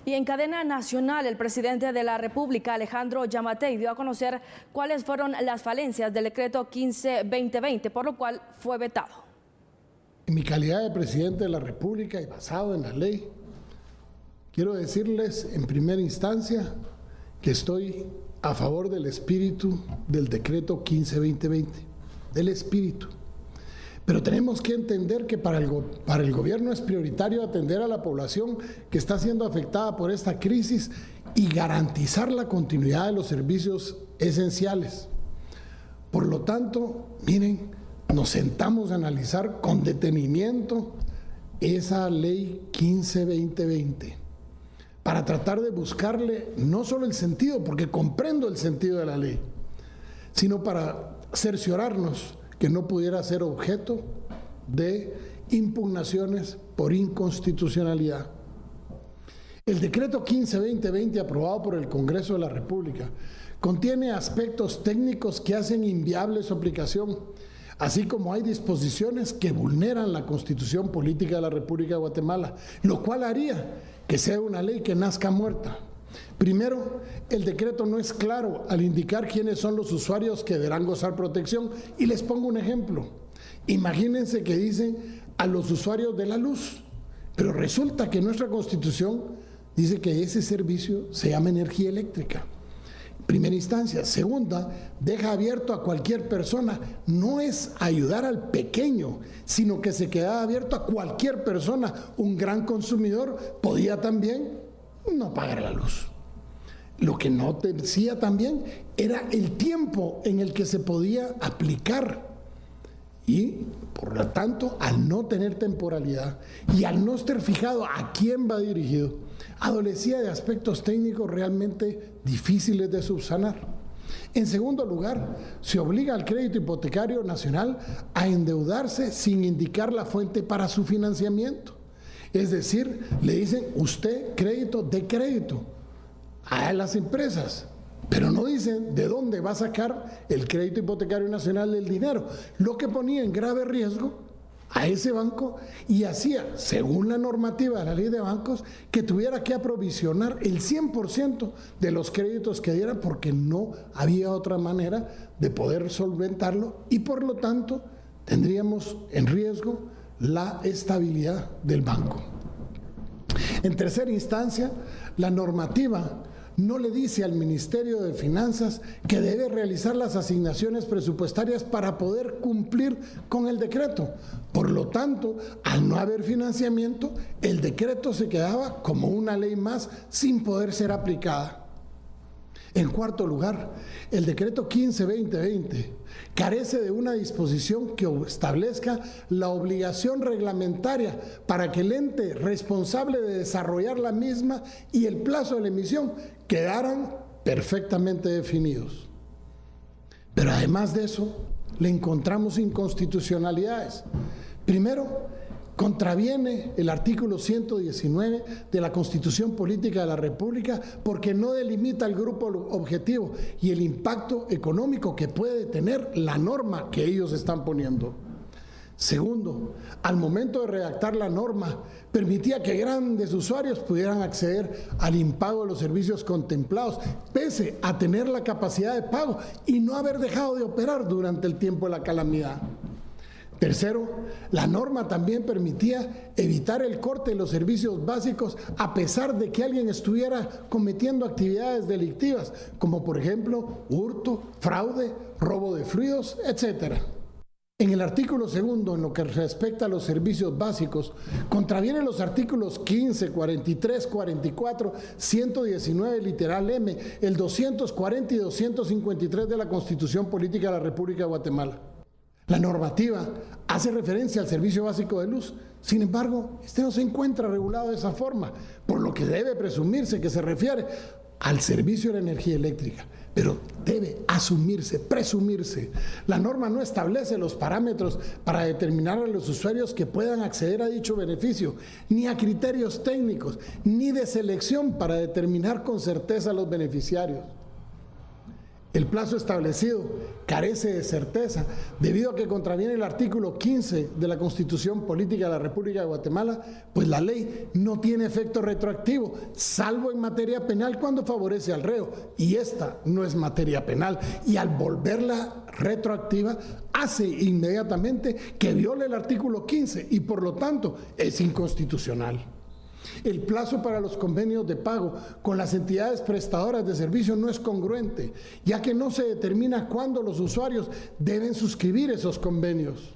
Y en cadena nacional, el presidente de la República, Alejandro Yamatei, dio a conocer cuáles fueron las falencias del decreto 15-2020, por lo cual fue vetado. En mi calidad de presidente de la República y basado en la ley, quiero decirles en primera instancia que estoy a favor del espíritu del decreto 15-2020, del espíritu. Pero tenemos que entender que para el gobierno es prioritario atender a la población que está siendo afectada por esta crisis y garantizar la continuidad de los servicios esenciales. Por lo tanto, miren, nos sentamos a analizar con detenimiento esa ley 15-2020 para tratar de buscarle no solo el sentido, porque comprendo el sentido de la ley, sino para cerciorarnos que no pudiera ser objeto de impugnaciones por inconstitucionalidad. El decreto 15-2020 aprobado por el Congreso de la República contiene aspectos técnicos que hacen inviable su aplicación, así como hay disposiciones que vulneran la Constitución Política de la República de Guatemala, lo cual haría que sea una ley que nazca muerta. Primero, el decreto no es claro al indicar quiénes son los usuarios que deberán gozar protección, y les pongo un ejemplo. Imagínense que dicen a los usuarios de la luz, pero resulta que nuestra Constitución dice que ese servicio se llama energía eléctrica. Primera instancia. Segunda, deja abierto a cualquier persona. No es ayudar al pequeño, sino que se queda abierto a cualquier persona. Un gran consumidor podía también no pagar la luz. Lo que no decía también era el tiempo en el que se podía aplicar. Y, por lo tanto, al no tener temporalidad y al no estar fijado a quién va dirigido, adolecía de aspectos técnicos realmente difíciles de subsanar. En segundo lugar, se obliga al crédito hipotecario nacional a endeudarse sin indicar la fuente para su financiamiento. Es decir, le dicen, usted crédito de crédito a las empresas, pero no dicen de dónde va a sacar el crédito hipotecario nacional del dinero, lo que ponía en grave riesgo a ese banco y hacía, según la normativa de la ley de bancos, que tuviera que aprovisionar el 100% de los créditos que diera porque no había otra manera de poder solventarlo y por lo tanto tendríamos en riesgo la estabilidad del banco. En tercera instancia, la normativa no le dice al Ministerio de Finanzas que debe realizar las asignaciones presupuestarias para poder cumplir con el decreto. Por lo tanto, al no haber financiamiento, el decreto se quedaba como una ley más sin poder ser aplicada. En cuarto lugar, el decreto 15-2020 carece de una disposición que establezca la obligación reglamentaria para que el ente responsable de desarrollar la misma y el plazo de la emisión quedaran perfectamente definidos. Pero además de eso, le encontramos inconstitucionalidades. Primero, contraviene el artículo 119 de la Constitución Política de la República porque no delimita el grupo objetivo y el impacto económico que puede tener la norma que ellos están poniendo. Segundo, al momento de redactar la norma, permitía que grandes usuarios pudieran acceder al impago de los servicios contemplados, pese a tener la capacidad de pago y no haber dejado de operar durante el tiempo de la calamidad. Tercero, la norma también permitía evitar el corte de los servicios básicos a pesar de que alguien estuviera cometiendo actividades delictivas, como por ejemplo hurto, fraude, robo de fluidos, etc. En el artículo segundo, en lo que respecta a los servicios básicos, contravienen los artículos 15, 43, 44, 119, literal M, el 240 y 253 de la Constitución Política de la República de Guatemala. La normativa hace referencia al servicio básico de luz, sin embargo, este no se encuentra regulado de esa forma, por lo que debe presumirse que se refiere al servicio de la energía eléctrica, pero debe asumirse, presumirse. La norma no establece los parámetros para determinar a los usuarios que puedan acceder a dicho beneficio, ni a criterios técnicos, ni de selección para determinar con certeza a los beneficiarios. el plazo establecido carece de certeza debido a que contraviene el artículo 15 de la Constitución Política de la República de Guatemala, pues la ley no tiene efecto retroactivo, salvo en materia penal cuando favorece al reo, y esta no es materia penal, y al volverla retroactiva hace inmediatamente que viole el artículo 15 y por lo tanto es inconstitucional. El plazo para los convenios de pago con las entidades prestadoras de servicios no es congruente, ya que no se determina cuándo los usuarios deben suscribir esos convenios.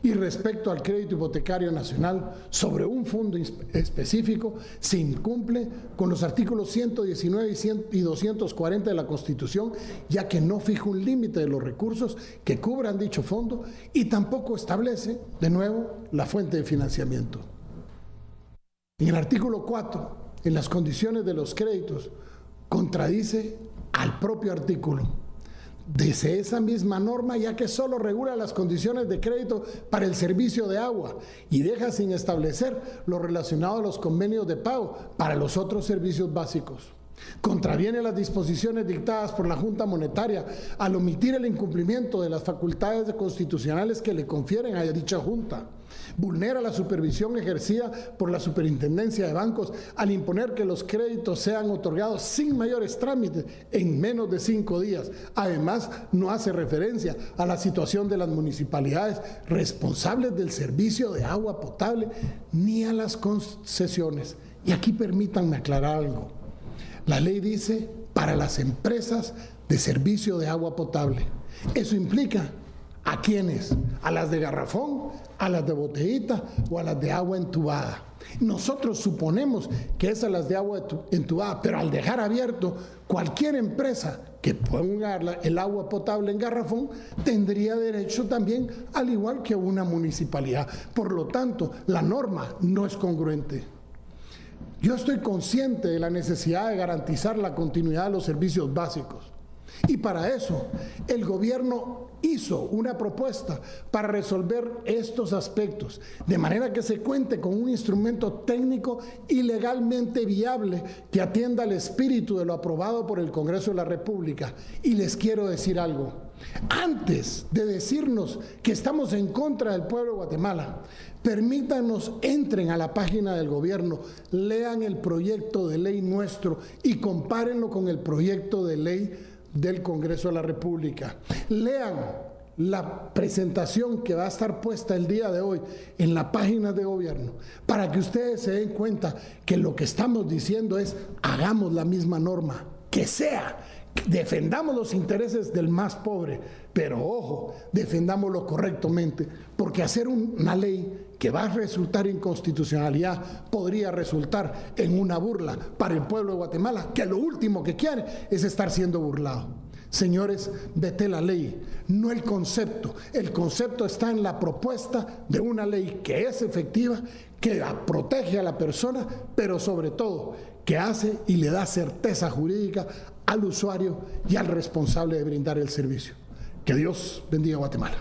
Y respecto al crédito hipotecario nacional sobre un fondo específico, se incumple con los artículos 119 y 240 de la Constitución, ya que no fija un límite de los recursos que cubran dicho fondo y tampoco establece, de nuevo, la fuente de financiamiento. En el artículo 4, en las condiciones de los créditos, contradice al propio artículo. Dice esa misma norma, ya que solo regula las condiciones de crédito para el servicio de agua y deja sin establecer lo relacionado a los convenios de pago para los otros servicios básicos. Contraviene las disposiciones dictadas por la Junta Monetaria al omitir el incumplimiento de las facultades constitucionales que le confieren a dicha Junta. Vulnera la supervisión ejercida por la Superintendencia de Bancos al imponer que los créditos sean otorgados sin mayores trámites en menos de 5 días. Además, no hace referencia a la situación de las municipalidades responsables del servicio de agua potable ni a las concesiones. Y aquí permítanme aclarar algo. La ley dice para las empresas de servicio de agua potable. Eso implica ¿a quiénes? ¿A las de garrafón, a las de botellita o a las de agua entubada? Nosotros suponemos que es a las de agua entubada, pero al dejar abierto cualquier empresa que ponga el agua potable en garrafón tendría derecho también, al igual que una municipalidad. Por lo tanto, la norma no es congruente. Yo estoy consciente de la necesidad de garantizar la continuidad de los servicios básicos. Y para eso, el gobierno hizo una propuesta para resolver estos aspectos, de manera que se cuente con un instrumento técnico y legalmente viable que atienda al espíritu de lo aprobado por el Congreso de la República. Y les quiero decir algo. Antes de decirnos que estamos en contra del pueblo de Guatemala, permítanos, entren a la página del gobierno, lean el proyecto de ley nuestro y compárenlo con el proyecto de ley del Congreso de la República. Lean la presentación que va a estar puesta el día de hoy en la página de gobierno para que ustedes se den cuenta que lo que estamos diciendo es hagamos la misma norma, que sea, defendamos los intereses del más pobre, pero ojo, defendámoslo correctamente, porque hacer una ley que va a resultar inconstitucionalidad podría resultar en una burla para el pueblo de Guatemala, que lo último que quiere es estar siendo burlado. Señores, vete la ley, no el concepto. El concepto está en la propuesta de una ley que es efectiva, que protege a la persona, pero sobre todo que hace y le da certeza jurídica al usuario y al responsable de brindar el servicio. Que Dios bendiga a Guatemala.